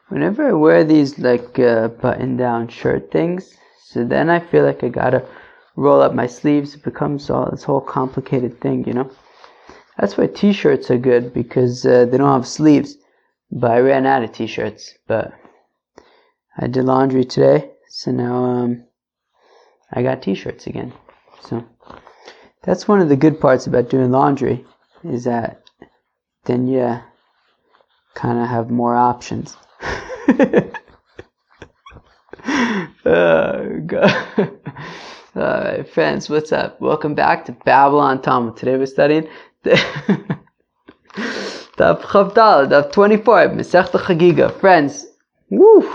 Whenever I wear these like button-down shirt things, so then I feel like I gotta roll up my sleeves. It becomes this whole complicated thing, you know. That's why t-shirts are good, because they don't have sleeves. But I ran out of t-shirts. But I did laundry today, so now I got t-shirts again. So that's one of the good parts about doing laundry, is that then you kind of have more options. Oh, God. Alright, friends, what's up? Welcome back to Babylon Talmud. Today we're studying Daf Chavdal, Daf 24, Masechta Hagiga. Friends, woo!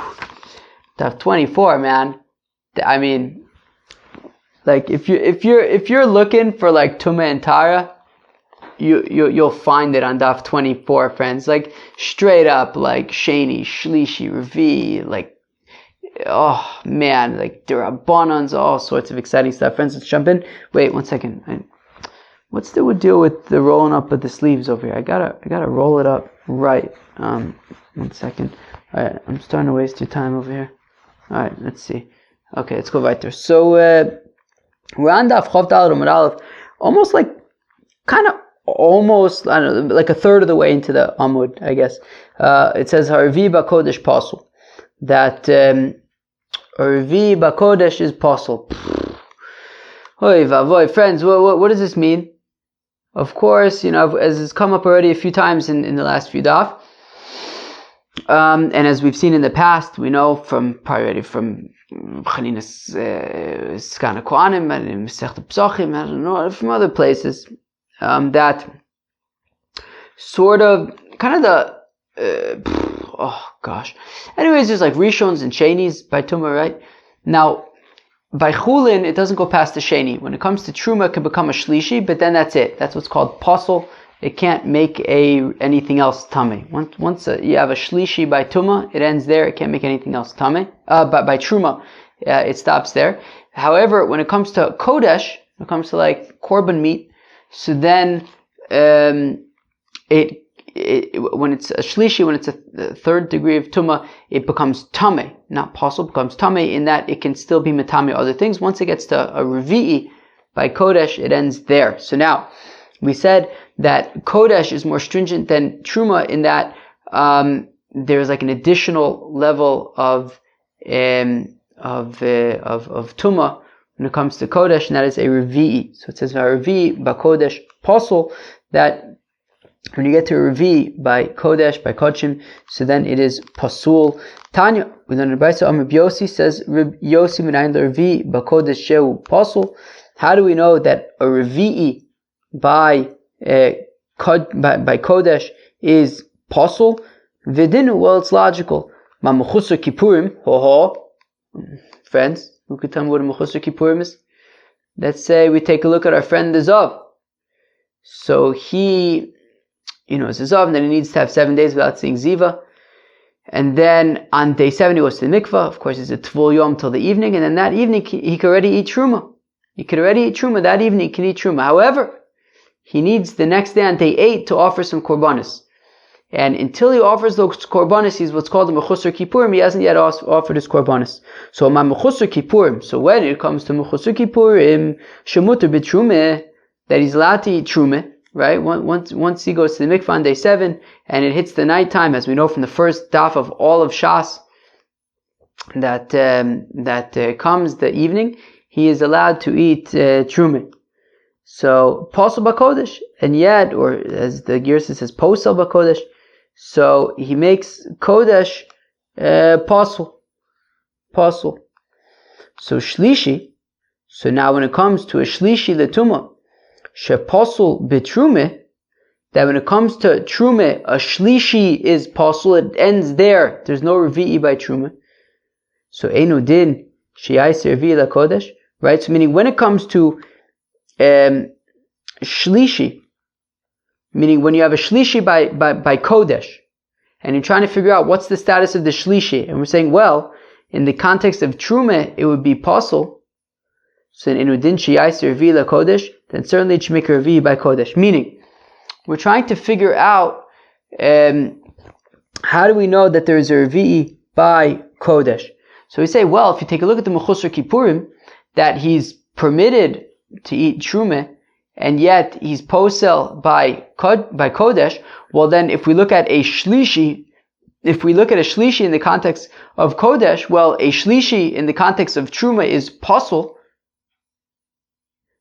Daf 24, man. I mean, like if you're looking for like tumah and tahara, you'll find it on Daf 24, friends. Like straight up, like Sheni, Shlishi, Revi, like, oh man, like Durabbanans, all sorts of exciting stuff. Friends, let's jump in. Wait, 1 second. What's the deal with the rolling up of the sleeves over here? I gotta roll it up right. 1 second. Alright, I'm starting to waste your time over here. Alright, let's see. Okay, let's go right there. So we're on Daf Chavdal Amud Aleph, almost like, almost, I don't know, like a third of the way into the Amud, I guess. It says Harvi Bakodesh Pasul. That Harvi Bakodesh is Pasul. Oy vavoy, friends, what does this mean? Of course, you know, as has come up already a few times in the last few daf, and as we've seen in the past, we know from Chaninas Skana Kohanim and Masechta Pesachim, I don't know, from other places, that sort of, kind of the, oh gosh. Anyways, there's like Rishons and Shenis by Tumah, right? Now, by Chulin, it doesn't go past the Sheni. When it comes to Truma, it can become a Shlishi, but then that's it. That's what's called Pasul. It can't make anything else Tameh. Once you have a Shlishi by Tumah, it ends there. It can't make anything else Tameh. But by Truma, it stops there. However, when it comes to Kodesh, when it comes to like Korban meat, so then when it's a shlishi, when it's a third degree of tumah, it becomes tameh, not pasul, becomes tameh, in that it can still be metame other things. Once it gets to a revi'i by kodesh, it ends there. So now, we said that kodesh is more stringent than truma in that there's like an additional level of tumah when it comes to kodesh, and that is a revi'i. So it says revi'i ba kodesh pasul, that when you get to a revi by kodesh, by kodshim, so then it is pasul. Tanya, we learn in the Brisa, Amr Yossi says, Yossi minayin revi ba kodesh shehu pasul. How do we know that a revi by kodesh is pasul? Vidinu, well, it's logical. Ma mechusar kippurim, friends, who could tell me what a mechusar kippurim is? Let's say we take a look at our friend the Zav. So he, it's a Zav, and then he needs to have 7 days without seeing Ziva. And then on day 7 he goes to the mikvah. Of course, it's a Tvul Yom till the evening, and then that evening he could already eat Truma. He could already eat Truma. That evening he can eat Truma. However, he needs the next day on day 8 to offer some Korbanos. And until he offers those Korbanos, he's what's called a Mechusar Kippurim. He hasn't yet offered his Korbanos. So, my Mechusar Kippurim. So, when it comes to Mechusar Kippurim, Shemuter b'Trumeh, that he's allowed to eat Trumeh, right? Once he goes to the mikvah on day 7, and it hits the nighttime, as we know from the first daf of all of Shas, that comes the evening, he is allowed to eat Trumeh. So, Pasul b'Kodesh, and yet, or as the Girsa says, Posel b'Kodesh, so he makes Kodesh Pasul. So Shlishi, so now when it comes to a Shlishi l'tumah, Shepasul b'Trumeh, that when it comes to Trumeh, a Shlishi is Pasul, it ends there. There's no Revi'i by Trumeh. So Einu Din, Sheyaiser Revi'i l'Kodesh, right? So meaning when it comes to Shlishi, meaning when you have a Shlishi by Kodesh, and you're trying to figure out what's the status of the Shlishi, and we're saying, well, in the context of Trumeh, it would be Pasul. So in Udin Sheyaiser Revi'i l'Kodesh, then certainly it should make a Revi'i by Kodesh. Meaning, we're trying to figure out how do we know that there is a revi'i by kodesh? So we say, well, if you take a look at the Mechusar Kippurim, that he's permitted to eat truma, and yet he's posel by kodesh. Well, then if we look at a shlishi in the context of kodesh, well, a shlishi in the context of truma is posel.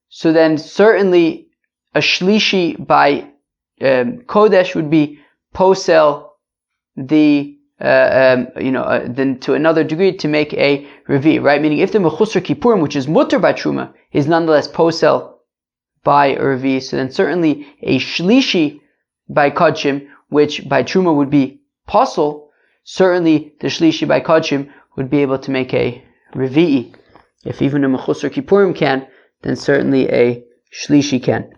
So then certainly a shlishi by kodesh would be posel then to another degree to make a revi, right? Meaning if the mechusar kippurim, which is mutter by truma, is nonetheless posel by a revi, so then certainly a shlishi by kodshim, which by truma would be posel, certainly the shlishi by kodshim would be able to make a revi. If even a mechusar kippurim can, then certainly a shlishi can.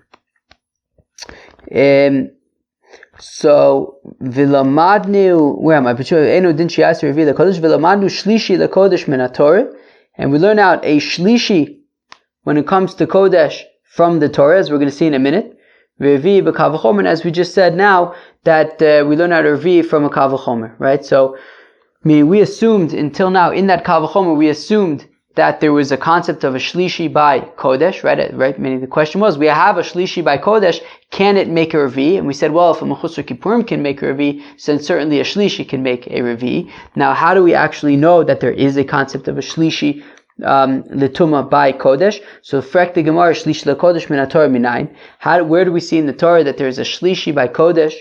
So vilamadnu, where am I? Vilamadnu shlishi lekodesh min haTorah, and we learn out a shlishi when it comes to kodesh from the Torah, as we're going to see in a minute. Revi b'kavachomer, as we just said now, that we learn out a revi from a kavachomer, right? So, meaning we assumed until now in that kavachomer, we assumed that there was a concept of a shlishi by kodesh, right? Meaning the question was, we have a shlishi by kodesh, can it make a revi? And we said, well, if a mechusar kippurim can make a revi, then certainly a shlishi can make a revi. Now, how do we actually know that there is a concept of a shlishi tumah by kodesh? So, frek the Gemara shlishi lekodesh min haTorah minayin. Where do we see in the Torah that there is a shlishi by kodesh?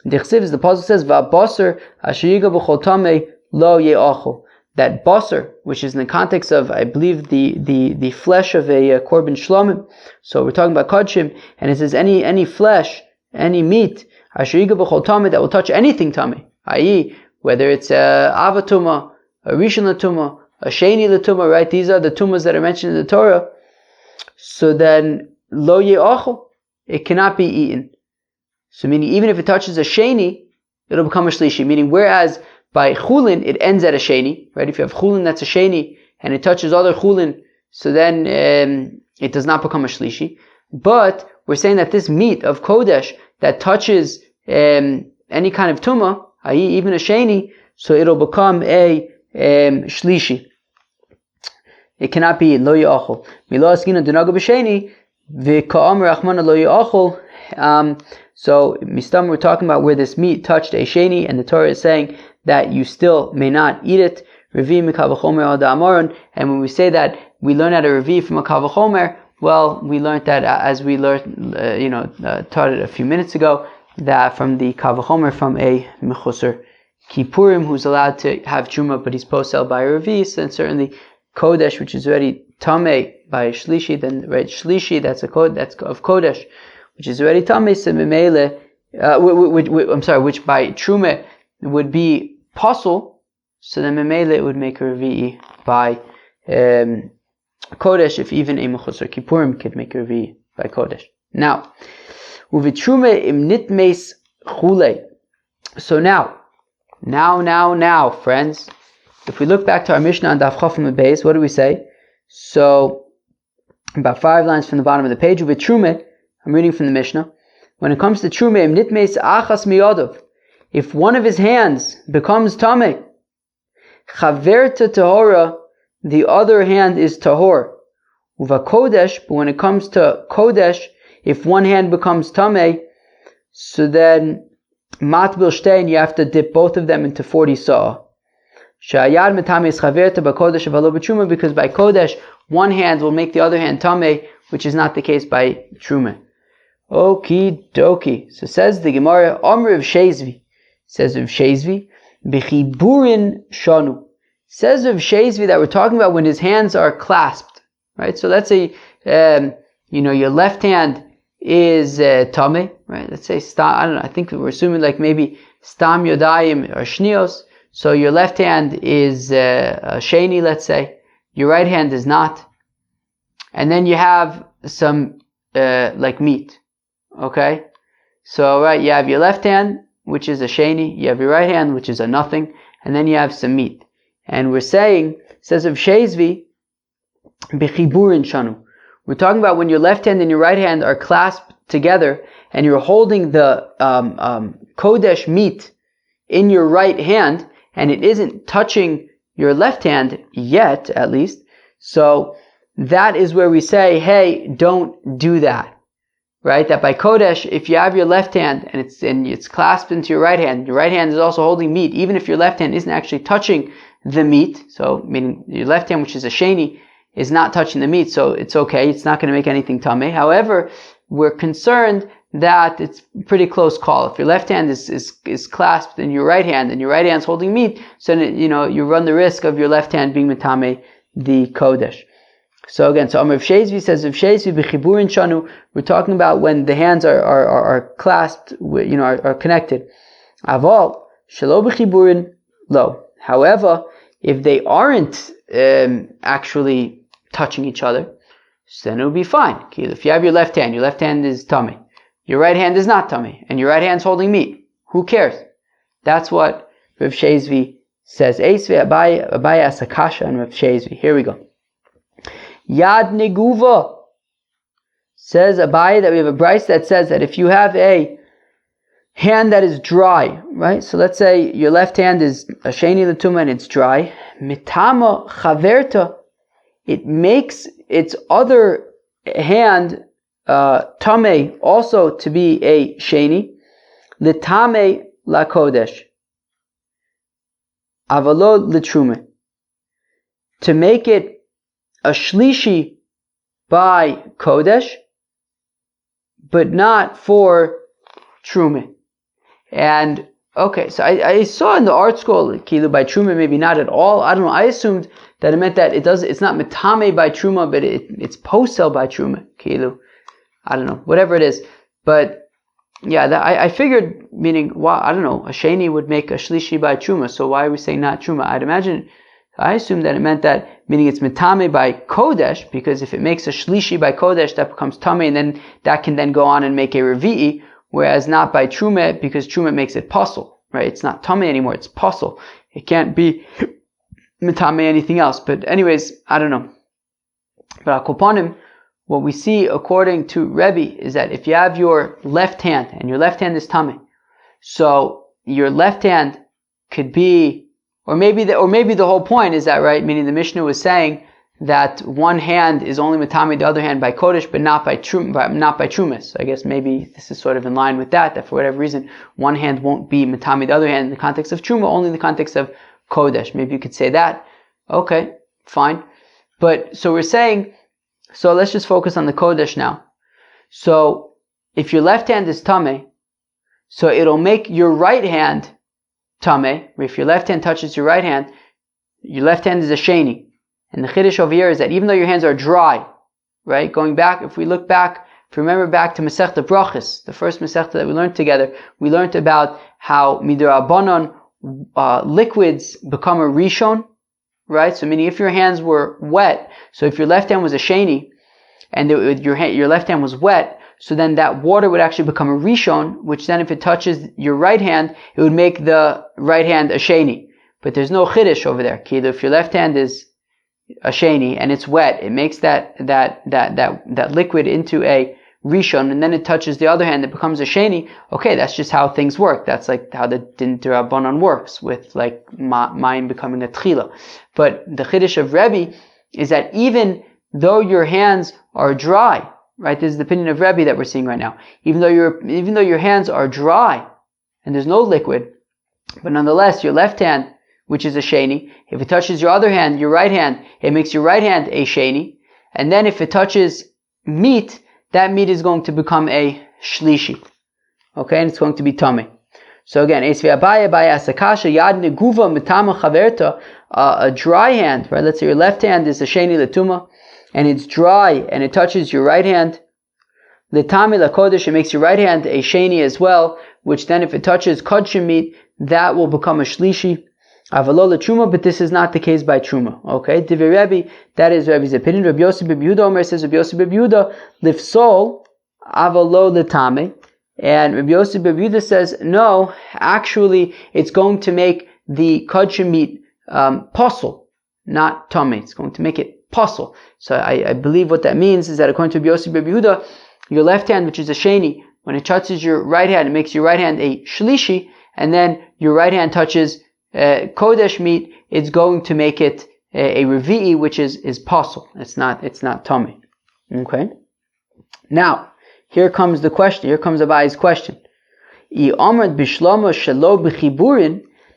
The Chsiv, as the Pasuk says, va'basar asher yiga b'chol tamei lo ye'achol. That basar, which is in the context of, I believe, the flesh of a korban shlomim. So we're talking about kodshim, and it says any flesh, any meat, asher yiga b'chol tamei, that will touch anything tamei, i.e., whether it's a ava tumah, a rishon tumah, a sheni tumah, right? These are the tumahs that are mentioned in the Torah. So then, lo ye'achol, it cannot be eaten. So meaning, even if it touches a sheni, it'll become a shlishi. Meaning, whereas by chulin, it ends at a sheni, right? If you have chulin that's a sheni, and it touches other chulin, so then it does not become a shlishi. But we're saying that this meat of kodesh that touches any kind of tumah, i.e. even a sheni, so it'll become a shlishi. It cannot be lo yachol. Milo askina denaga b'sheni v'ka'amar achmana lo yachol. So mistam, we're talking about where this meat touched a sheni, and the Torah is saying that you still may not eat it. Revi mikavachomer al da'amaron. And when we say that we learn how to revi from a kavachomer, well, we learned that as we learned, taught it a few minutes ago, that from the kavachomer from a mechusar kippurim who's allowed to have truma, but he's posel by a revi, then certainly kodesh, which is already tamei by a shlishi, then right shlishi that's of kodesh, which is already tamei, so memele, which by truma would be posel, so then memele it would make a revi'i by kodesh, if even a mechusar kippurim could make a revi'i by kodesh. Now, uvitrume im nitmes chule. So now, friends, if we look back to our Mishnah on Daf Chafim Beis, what do we say? So, about 5 lines from the bottom of the page, uvitrume, I'm reading from the Mishnah. When it comes to trume im nitmes achas miyodov, if one of his hands becomes tameh, chaverta tahara, the other hand is tahor. Uva kodesh, but when it comes to kodesh, if one hand becomes tameh, so then matbil shtein, you have to dip both of them into 40 saw. Shayad metameh is chaverta b'kodesh avalo b'truma, because by kodesh one hand will make the other hand tameh, which is not the case by truma. Okie dokie. So says the Gemara, Amr of Shezvi. Says of Shezvi, B'chiburin shanu. Says of Shezvi that we're talking about when his hands are clasped, right? So let's say, your left hand is tameh, right? Let's say I think we're assuming like maybe stam yodayim or shnios. So your left hand is sheni, let's say. Your right hand is not. And then you have some like meat, okay? So right, you have your left hand, which is a sheni, you have your right hand, which is a nothing, and then you have some meat. And we're saying, says of Shezvi, b'chiburin shanu. We're talking about when your left hand and your right hand are clasped together, and you're holding the kodesh meat in your right hand, and it isn't touching your left hand yet, at least. So that is where we say, hey, don't do that. Right? That by Kodesh, if you have your left hand and it's clasped into your right hand is also holding meat, even if your left hand isn't actually touching the meat, so meaning your left hand, which is a sheni, is not touching the meat, so it's okay, it's not going to make anything tameh. However, we're concerned that it's pretty close call. If your left hand is clasped in your right hand and your right hand's holding meat, so then, you run the risk of your left hand being metameh the Kodesh. So again, so Rav Shezvi says, Rav Shezvi b'chiburin shanu, we're talking about when the hands are clasped, are connected. Aval, shelo b'chiburin lo. However, if they aren't actually touching each other, so then it will be fine. If you have your left hand is tummy. Your right hand is not tummy, and your right hand's holding meat. Who cares? That's what Rav Shezvi says. Eisve Abaye asakasha and Rav Shezvi. Here we go. Yad neguva, says Abaye that we have a brayso that says that if you have a hand that is dry, right? So let's say your left hand is a sheni l'tumah and it's dry. Mitama chaverta, it makes its other hand tameh also to be a sheni. L'tameh la kodesh, avalo l'truma, to make it a shlishi by Kodesh, but not for Truma. And, okay, so I saw in the art school, Kilu by Truma, maybe not at all. I don't know. I assumed that it meant that it's not Metame by Truma, but it's posel by Truma, Kilu. I don't know. Whatever it is. But, yeah, I figured, meaning, I don't know, a Sheni would make a shlishi by Truma, so why are we saying not Truma? I assumed that it meant that, meaning it's metame by Kodesh, because if it makes a shlishi by Kodesh, that becomes tame, and then that can then go on and make a revi'i, whereas not by Truma, because Truma makes it pasul, right? It's not tame anymore, it's pasul. It can't be metame anything else. But anyways, I don't know. But akoponim, what we see according to Rebbe is that if you have your left hand, and your left hand is tame, so your left hand could be, or maybe the whole point is that, right? Meaning the Mishnah was saying that one hand is only matami, the other hand by Kodesh, but not by Trumas. So I guess maybe this is sort of in line with that for whatever reason, one hand won't be matami, the other hand in the context of Truma, only in the context of Kodesh. Maybe you could say that. Okay, fine. But, so we're saying, so let's just focus on the Kodesh now. So, if your left hand is Tameh, so it'll make your right hand Tameh. If your left hand touches your right hand is a sheni. And the chiddush over here is that even though your hands are dry, right? Going back, if we remember back to Masechta Brachos, the first Masechta that we learned together, we learned about how midrabanan liquids become a rishon, right? So meaning if your hands were wet, so if your left hand was a sheni, and your left hand was wet, so then that water would actually become a rishon, which then if it touches your right hand, it would make the right hand a sheni. But there's no chiddush over there. If your left hand is a sheni and it's wet, it makes that liquid into a rishon, and then it touches the other hand, it becomes a sheni. Okay, that's just how things work. That's like how the din d'Rabbanan works, with like mayim becoming a tchila. But the chiddush of Rebbe is that even though your hands are dry, right? This is the opinion of Rebbe that we're seeing right now. Even though your hands are dry and there's no liquid, but nonetheless your left hand, which is a sheni, if it touches your other hand, your right hand, it makes your right hand a sheni. And then if it touches meat, that meat is going to become a shlishi. Okay, and it's going to be tummy. So again, Esvi Abaye asakasha yad neguva mitama chaverta, a dry hand, right? Let's say your left hand is a sheni l'tumah, and it's dry, and it touches your right hand. L'tami l'kodesh, it makes your right hand a sheni as well, which then if it touches kodshim meat, that will become a shlishi. Avalo l'truma, but this is not the case by truma. Okay, Divrei Rebbe, that is Rebbe's opinion. Rabbi Yosef ben Yehuda Omer says, Rabbi Yosef ben Yehuda lifsol avalo l'tami, and Rabbi Yosef ben Yehuda says, no, actually, it's going to make the kodshim meat pasul, not tummy. It's going to make it pasul. So I believe what that means is that according to Rabbi Yosef ben Yehuda, your left hand, which is a sheni, when it touches your right hand, it makes your right hand a shlishi, and then your right hand touches kodesh meat, it's going to make it a revi'i, which is pasul. It's not tummy. Okay. Now, here comes the question. Here comes Abai's question.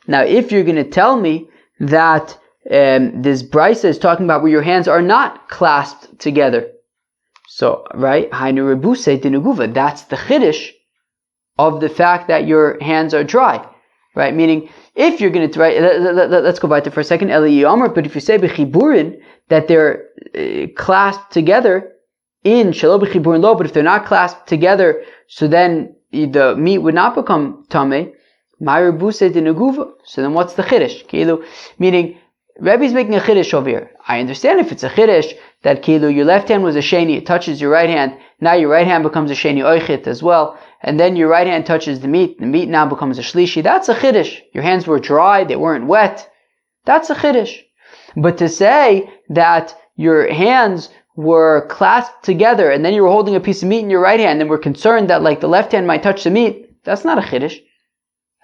Now, if you're going to tell me that this brisa is talking about where your hands are not clasped together, so right, that's the chiddush of the fact that your hands are dry, right? Meaning, if you're going to, right, let's go back to for a second, but if you say b'chiburin that they're clasped together in shelo b'chiburin lo, but if they're not clasped together, so then the meat would not become tameh. So then what's the chiddush? Meaning, Rebbe's making a chiddush over here. I understand if it's a chiddush that your left hand was a sheni, it touches your right hand, now your right hand becomes a sheni oichit as well, and then your right hand touches the meat now becomes a shlishi. That's a chiddush. Your hands were dry, they weren't wet. That's a chiddush. But to say that your hands were clasped together and then you were holding a piece of meat in your right hand and we're concerned that like the left hand might touch the meat, that's not a chiddush.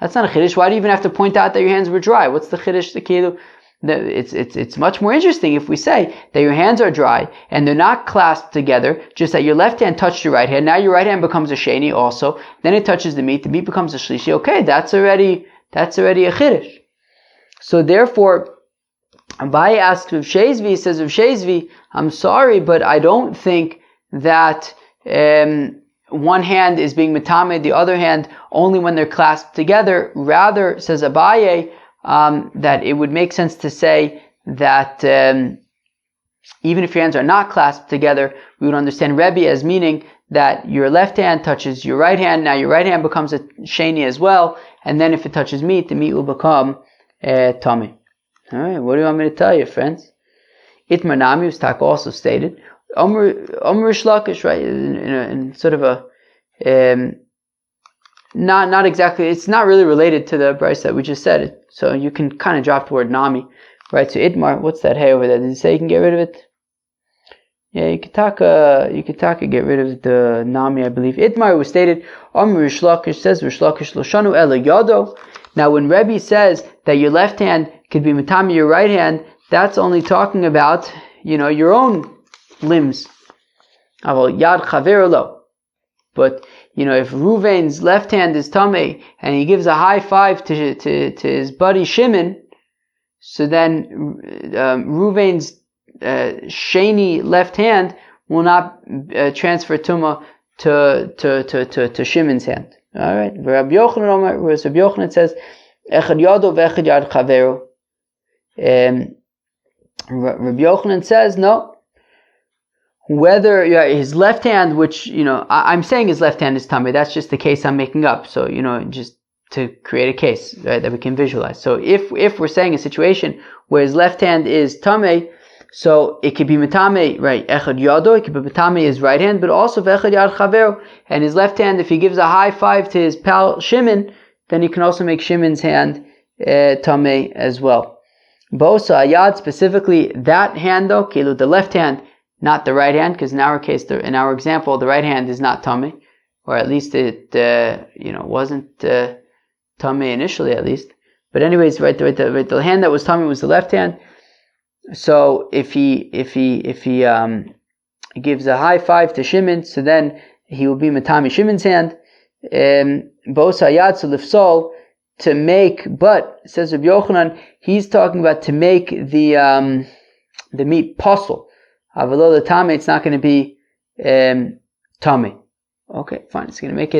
That's not a chiddush. Why do you even have to point out that your hands were dry? What's the chiddush? It's much more interesting if we say that your hands are dry and they're not clasped together, just that your left hand touched your right hand. Now your right hand becomes a sheni also. Then it touches the meat becomes a shlishi. Okay, that's already a chiddush. So therefore, Abaye asks Rav Shezvi, he says, Rav Shezvi, I'm sorry, but I don't think that one hand is being metamed, the other hand only when they're clasped together. Rather, says Abaye, that it would make sense to say that even if your hands are not clasped together, we would understand Rebbe as meaning that your left hand touches your right hand, now your right hand becomes a sheni as well, and then if it touches meat, the meat will become tummy. Alright, what do you want me to tell you, friends? Itmar Nami Ustak also stated, Omer Shlakish, right, in sort of a not exactly, it's not really related to the brisa that we just said. So you can kind of drop the word Nami, right? So Itmar, what's that hay over there? Did it say you can get rid of it? Yeah, you could talk get rid of the Nami, I believe. Itmar was stated, Rish Lakish says, Rish Lakish Loshanu Ela Yado. Now when Rebbe says that your left hand could be matami your right hand, that's only talking about, your own limbs. Yad Chaver Lo. But, if Ruvain's left hand is tamei and he gives a high five to his buddy Shimon, so then Ruvain's sheni left hand will not transfer tumah to Shimon's hand. All right. Rabbi Yochanan says, "Echad yado ve'echad yad chaveru." Rabbi Yochanan says, no. Whether his left hand, which I'm saying his left hand is tamei, that's just the case I'm making up. So just to create a case, right, that we can visualize. So if we're saying a situation where his left hand is tamei, so it could be metame, right? Echad yado, it could be metame his right hand, but also v'echad yad chaveru, and his left hand, if he gives a high five to his pal Shimon, then he can also make Shimon's hand tamei as well. Bosa ayad, specifically that hand though, kilu, the left hand, not the right hand, because in our case, in our example, the right hand is not tamei, or at least it wasn't tamei initially, at least. But anyways, the hand that was tamei was the left hand. So if he gives a high five to Shimon, so then he will be matami Shimon's hand. Bos hayad, so lifsol, to make, but says Rabbi Yochanan, he's talking about to make the meat pasul. Avalo the tame, it's not going to be tame. Okay, fine. It's going to make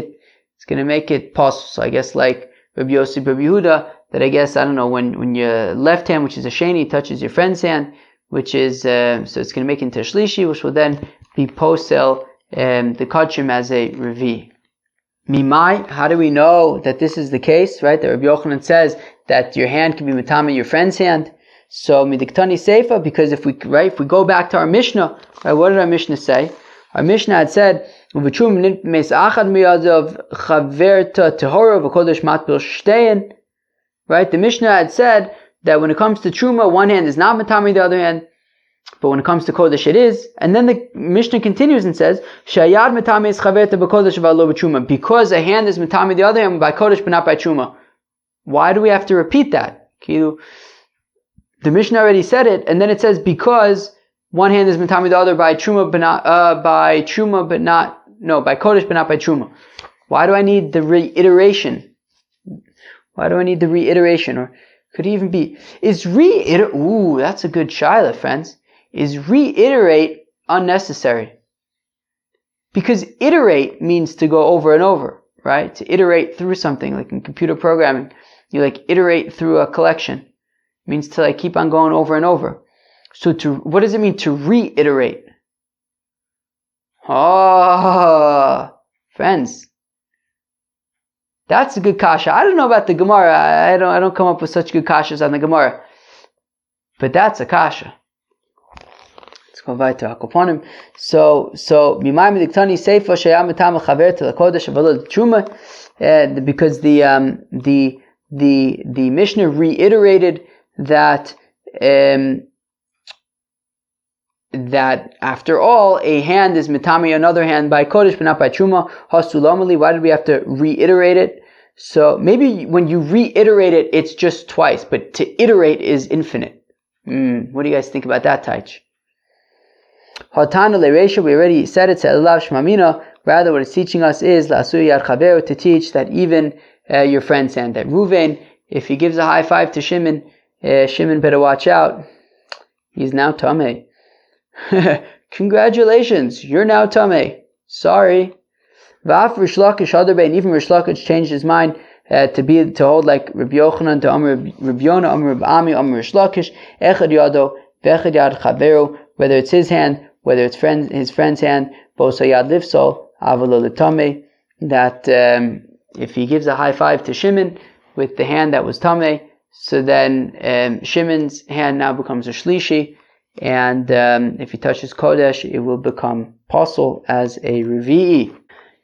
it pasul. So I guess like Rabbi Yossi, Rabbi Yehuda, that I guess, I don't know, when your left hand, which is a sheni, touches your friend's hand, which is, so it's going to make it into a shlishi, which will then be posel, the kachim as a revi. Mimai, how do we know that this is the case, right? That Rabbi Yochanan says that your hand can be matama your friend's hand. So midiktani seifa, because if we go back to our Mishnah, right, what did our Mishnah say? Our Mishnah had said, right, the Mishnah had said that when it comes to truma, one hand is not matami the other hand, but when it comes to kodesh, it is. And then the Mishnah continues and says, "Shayad matami is chaverta b'kodesh v'alo b'truma," because a hand is matami the other hand by kodesh but not by truma. why do we have to repeat that? The Mishnah already said it, and then it says because one hand is mitami the other by truma, but not by kodesh, but not by truma. Why do I need the reiteration? Or could it even be Ooh, that's a good shaila, friends. Is reiterate unnecessary? Because iterate means to go over and over, right? To iterate through something, like in computer programming, you iterate through a collection. It means to keep on going over and over. So what does it mean to reiterate? Friends, that's a good kasha. I don't know about the Gemara. I don't come up with such good kashas on the Gemara, but that's a kasha. Let's go weiter. So because the Mishnah reiterated that after all, a hand is mitami another hand by kodesh but not by truma. Hasulamali. Why did we have to reiterate it? So maybe when you reiterate it, it's just twice, but to iterate is infinite. What do you guys think about that, Taich? Hatana lereisha. We already said it. Rather, what it's teaching us is to teach that even your friend's hand, that Ruvain, if he gives a high five to Shimon, Shimon better watch out. He's now tameh. Congratulations, you're now tameh. Sorry. V'af Rish Lakish Adarbein, even Rish Lakish changed his mind to hold like Rabbi Yochanan, to Amr Rabbi Yonah, Amr Rabbi Ami, Amr Rish Lakish, Echad Yado, V'echad Yad Chaveru, whether it's his hand, whether it's his friend's hand, Bosa Yad Lifsol, Avalo L'tameh, that if he gives a high five to Shimon with the hand that was tameh, so then Shimon's hand now becomes a shlishi, and if he touches kodesh, it will become pasul as a revi'i.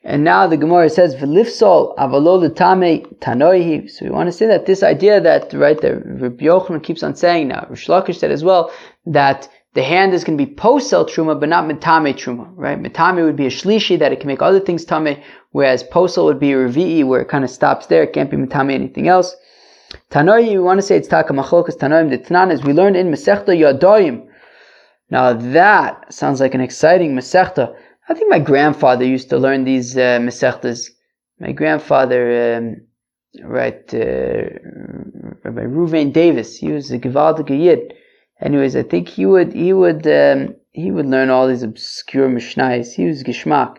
And now the Gemara says, "V'lifsol avalo l'tamei tanoihi." So we want to say that this idea that Rabbi Yochanan keeps on saying now, Rish Lakish said as well, that the hand is going to be posel truma, but not mitame truma, right? Mitame would be a shlishi, that it can make other things tameh, whereas posel would be a revi'i, where it kind of stops there. It can't be mitame anything else. Tanoihi, we want to say it's taka machlokas tanoim. The Tanan, as we learned in Masechta Yadoyim. Now that sounds like an exciting Masechta. I think my grandfather used to learn these Masechtas. My grandfather, Rabbi Ruvain Davis, he was a Gewaldige Yid. Anyways, I think he would learn all these obscure Mishnayos. He was Gishmak.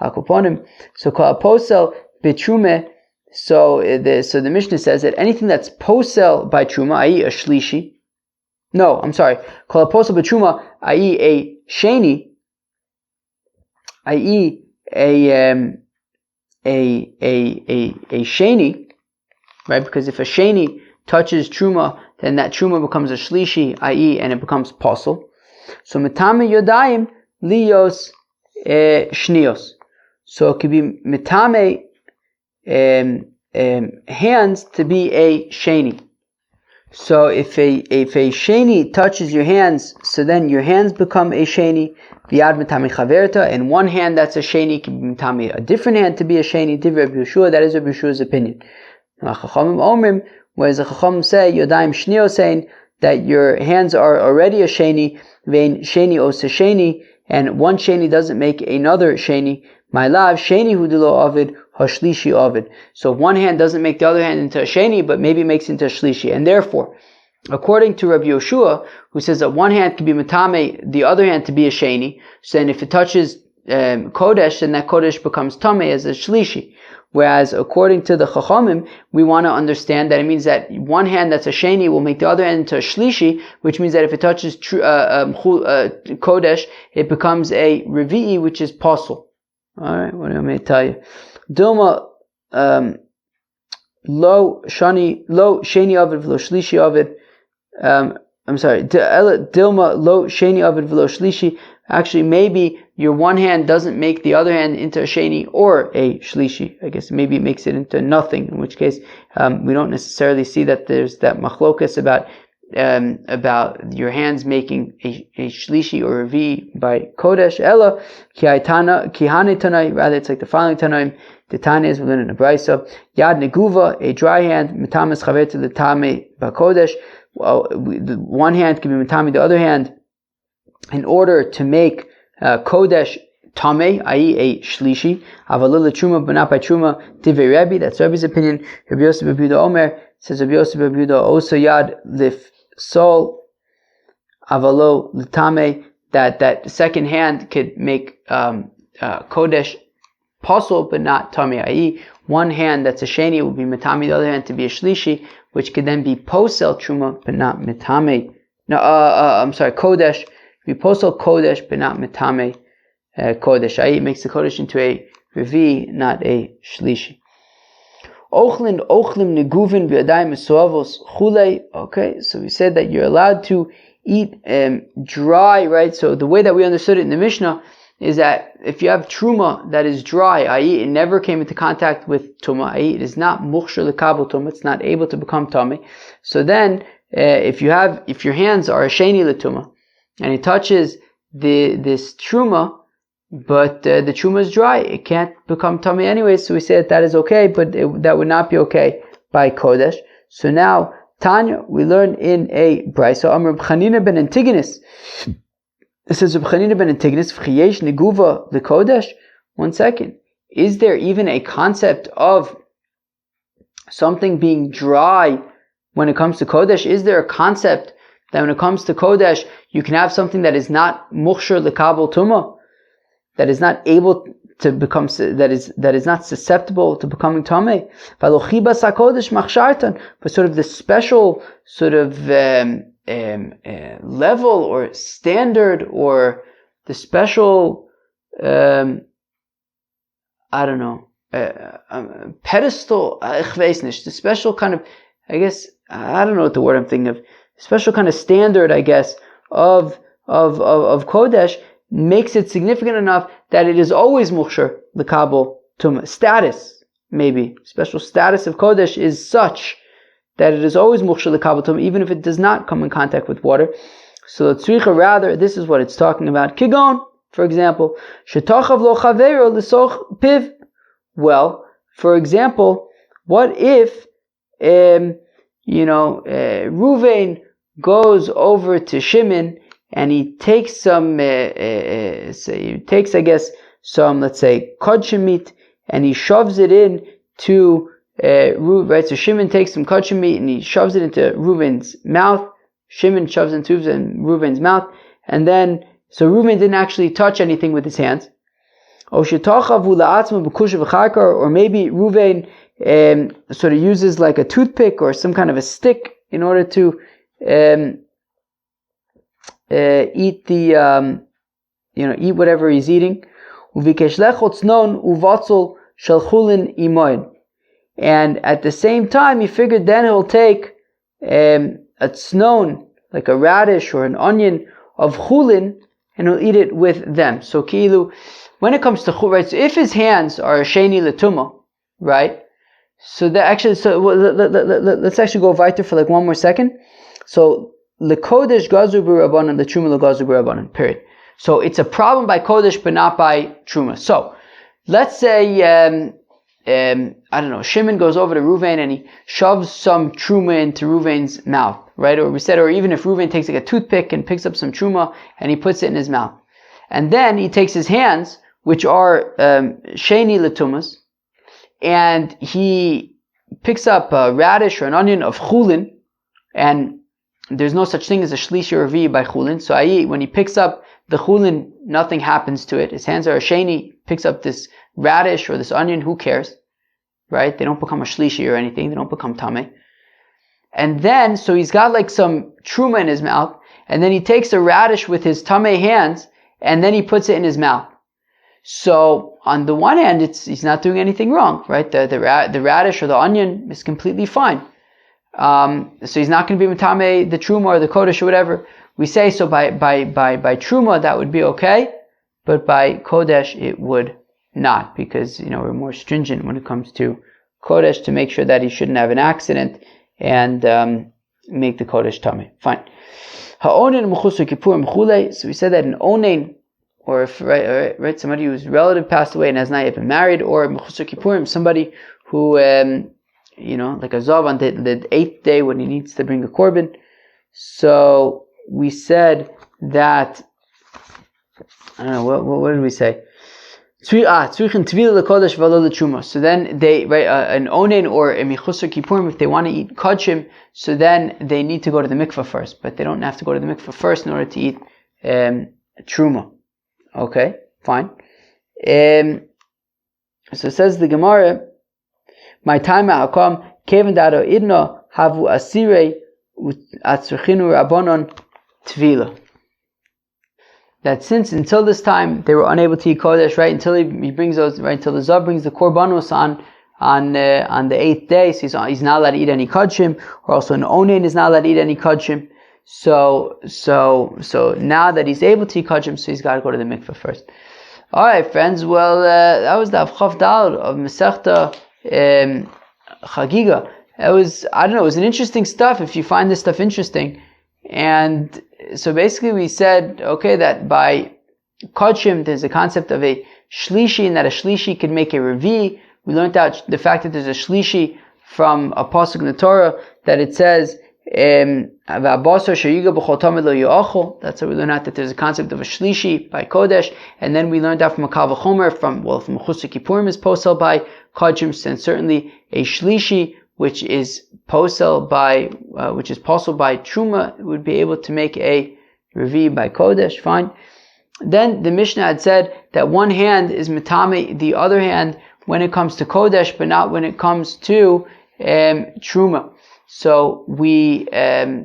Hakoponim. So kol posel betrume. So the Mishnah says that anything that's posel by truma, i.e. a shlishi. No, I'm sorry. Kol posel betruma, i.e. a sheni, i.e. a sheni, right? Because if a sheni touches truma, then that truma becomes a shlishi, i.e. and it becomes posel. So mitame yodayim liyos shnios. So it could be mitame hands to be a sheni. So if a sheni touches your hands, so then your hands become a sheni. V'yad mitame chaverta, and one hand that's a sheni can be mitame a different hand to be a sheni. Div Rabbi Yeshua, that is Rabbi Yeshua's opinion. Chachamim omrim, whereas the Chachamim say yodayim shnio, saying that your hands are already a sheni. Vein sheni osa sheni, and one sheni doesn't make another sheni. My lav sheni hudilo avid hashlishi avid. So one hand doesn't make the other hand into a sheni, but maybe makes into a shlishi. And therefore, according to Rabbi Yoshua, who says that one hand can be matame, the other hand to be a sheni, so then if it touches kodesh, then that kodesh becomes tame as a shlishi. Whereas according to the Chachamim, we want to understand that it means that one hand that's a sheni will make the other hand into a shlishi, which means that if it touches kodesh, it becomes a revi'i, which is pasul. Alright, what do I may tell you? Dilma lo sheni avid v'lo shlishi avid. I'm sorry. Dilma lo sheni avid v'lo shlishi. Actually, maybe your one hand doesn't make the other hand into a sheni or a shlishi. I guess maybe it makes it into nothing. In which case, we don't necessarily see that there's that machlokas about your hands making a shlishi or a v by kodesh. Ella ki hane tanai. Rather, it's like the following tanaim. The Tanya is within a brisa. Yad neguva, a dry hand, mitamis chaver to the tame bakodesh. The one hand can be mitami, the other hand, in order to make kodesh tame, i.e. a shlishi. Avalil truma, but not by truma. Divrei Rebbe, that's Rebbe's opinion. Rabbi Yosef Bar Yehuda Omer says Rabbi Yosef Bar Yehuda also yad lif sol avalo l'tame, that second hand could make kodesh pasul but not tame, i.e. one hand that's a sheni would be mitame, the other hand to be a shlishi, which could then be posel truma but not mitame. No, kodesh be posel kodesh but not mitame kodesh, i.e. it makes the kodesh into a revi, not a shlishi. Ochlim neguvin b'yadayim mesuavos chulei. Okay, so we said that you're allowed to eat dry, right? So the way that we understood it in the Mishnah is that if you have truma that is dry, i.e. it never came into contact with tumah, i.e. it is not mukhshar lekabel tumah, it's not able to become tummy. So then, if your hands are a sheni letumah, and it touches this truma, but the truma is dry, it can't become tummy anyway. So we said that is okay, but that would not be okay by kodesh. So now Tanya, we learn in a brisa, Amr Chanina ben Antigonus. It says Chanina ben Antigonus, V'chiyesh neguva l'kodesh. 1 second. Is there even a concept of something being dry when it comes to kodesh? Is there a concept that when it comes to kodesh, you can have something that is not mukhshar lekabel tumah, that is not able to become, that is not susceptible to becoming tameh? But sort of the special sort of level or standard, or the special pedestal, the special kind of, I guess, I don't know what the word I'm thinking of, special kind of standard, I guess, of kodesh, makes it significant enough that it is always mukhshar l'kabel tumah. Status, maybe special status of kodesh is such that it is always mukhshar l'kabel tumah, even if it does not come in contact with water. So tzricha, rather, this is what it's talking about. Kigon, for example, shetachav lo chavero l'soch piv. Well, for example, what if Ruvain goes over to Shimon and he takes some, I guess, some, let's say, kodshim meat, and he shoves it in to Ruvain, right? So Shimon takes some kodshim meat and he shoves it into Ruvain's mouth. Shimon shoves it into Ruvain's mouth, and then, so Ruvain didn't actually touch anything with his hands. Or maybe Ruvain sort of uses like a toothpick or some kind of a stick in order to eat eat whatever he's eating. And at the same time, he figured then he'll take a tznon, like a radish or an onion of chulin, and he'll eat it with them. So kilu, when it comes to chulin, right, so if his hands are sheni l'tumah, right? So that actually, let's actually go weiter for like one more second. So l'kodesh gazu b'rabanan, l'truma l'gazu b'rabanan, period. So it's a problem by kodesh but not by truma. So let's say Shimon goes over to Ruvain and he shoves some truma into Ruvain's mouth, right? Or we said, or even if Ruvain takes like a toothpick and picks up some truma and he puts it in his mouth, and then he takes his hands, which are sheni l'tumas, and he picks up a radish or an onion of chulin, and there's no such thing as a shlishi or revi by chulin. So i.e., when he picks up the chulin, nothing happens to it. His hands are a sheni, picks up this radish or this onion, who cares, right? They don't become a shlishi or anything. They don't become tameh. And then, so he's got like some truma in his mouth, and then he takes a radish with his tameh hands, and then he puts it in his mouth. So on the one hand, he's not doing anything wrong, right? The radish or the onion is completely fine. So he's not going to be mitame the truma or the kodesh or whatever. We say so by truma that would be okay, but by kodesh it would not, because we're more stringent when it comes to kodesh to make sure that he shouldn't have an accident and make the kodesh tameh. Fine. Ha'onen mechusar kippur mechulei. So we said that an onen or if right, somebody whose relative passed away and has not yet been married, or Mechusar Kippurim, somebody who like a Zav on the 8th day when he needs to bring a korban. So we said that, I don't know, what did we say? So then they, an onen or a Mechusar Kippurim, if they want to eat kodshim, so then they need to go to the mikveh first, but they don't have to go to the mikveh first in order to eat truma. Okay, fine. So says the Gemara, my time hakam kevan dado idna havu asire atzrechinu rabbanon tvila. That since until this time they were unable to eat kodesh, right? Until he brings those, right? Until the Zav brings the korbanos on the 8th day, so he's not allowed to eat any kodshim, or also an onen is not allowed to eat any kodshim. So now that he's able to eat kodshim, so he's got to go to the mikveh first. All right, friends. Well, that was the Avchav Dal of Masechta Hagiga. It was an interesting stuff. If you find this stuff interesting, and so basically we said, okay, that by kodshim there's a concept of a shlishi, and that a shlishi can make a revi. We learned out the fact that there's a shlishi from a pasuk in the Torah that it says, that's how we learned out that there's a concept of a shlishi by kodesh, and then we learned out from a kal v'chomer from Mechusar Kippurim is posel by kodshim, and certainly a shlishi which is posel by truma would be able to make a revi by kodesh. Fine. Then the Mishnah had said that one hand is mitame the other hand when it comes to kodesh, but not when it comes to truma. So Rav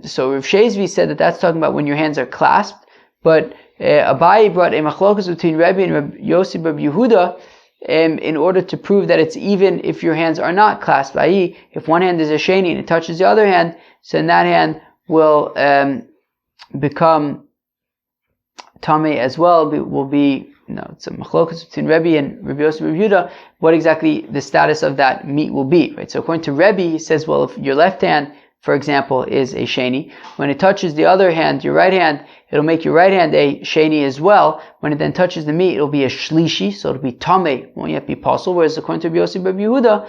Shezvi said that that's talking about when your hands are clasped, but Abaye brought a machlokas between Rebbe and Rabbi Yossi Bar Yehuda in order to prove that it's even if your hands are not clasped, i.e., if one hand is a sheni and it touches the other hand, so then that hand will become tamei as well. It's a machlokas between Rebbe and Rabbi Yossi Bar Yehuda, what exactly the status of that meat will be, right? So according to Rebbe, he says, well, if your left hand, for example, is a sheni, when it touches the other hand, your right hand, it'll make your right hand a sheni as well. When it then touches the meat, it'll be a shlishi, so it'll be tamei, won't yet be possible. Whereas according to Rabbi Yossi Bar Yehuda,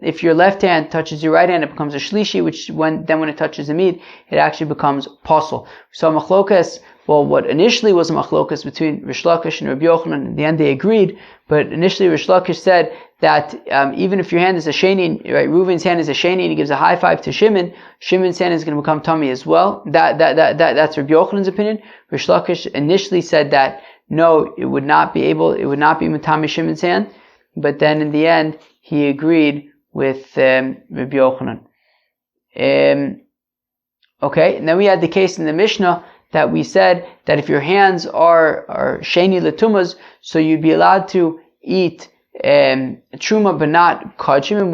if your left hand touches your right hand, it becomes a shlishi, which when it touches the meat, it actually becomes possible. So machlokas, well, what initially was a machlokas between Rish Lakish and Rabbi Yochanan, in the end they agreed, but initially Rish Lakish said that even if your hand is a sheni, right, Reuven's hand is a sheni, and he gives a high five to Shimon's hand is going to become tummy as well. That's Rabbi Yochanan's opinion. Rish Lakish initially said that no, it would not be matami Shimon's hand, but then in the end he agreed with Rabbi Yochanan. Okay, and then we had the case in the Mishnah that we said that if your hands are sheni letumas, so you'd be allowed to eat truma but not kodshim. And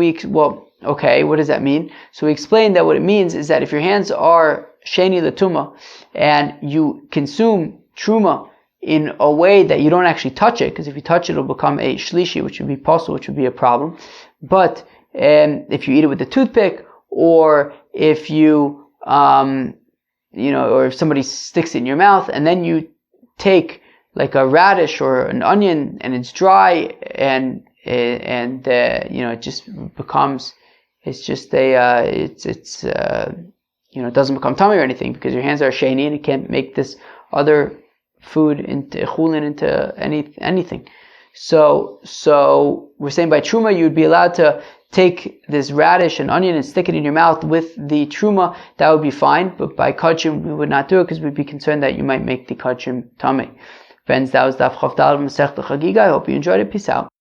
what does that mean? So we explained that what it means is that if your hands are sheni letuma and you consume truma in a way that you don't actually touch it, because if you touch it, it'll become a shlishi, which would be possible, which would be a problem. But if you eat it with a toothpick, or if you or if somebody sticks it in your mouth and then you take like a radish or an onion and it's dry and it just becomes, it doesn't become tummy or anything because your hands are sheni and it can't make this other food into chulin into anything. So we're saying by truma you'd be allowed to take this radish and onion and stick it in your mouth with the truma, that would be fine. But by kodshim, we would not do it because we'd be concerned that you might make the kodshim tamei. Friends, that was Daf Chav Dal Masechta Hagiga. I hope you enjoyed it. Peace out.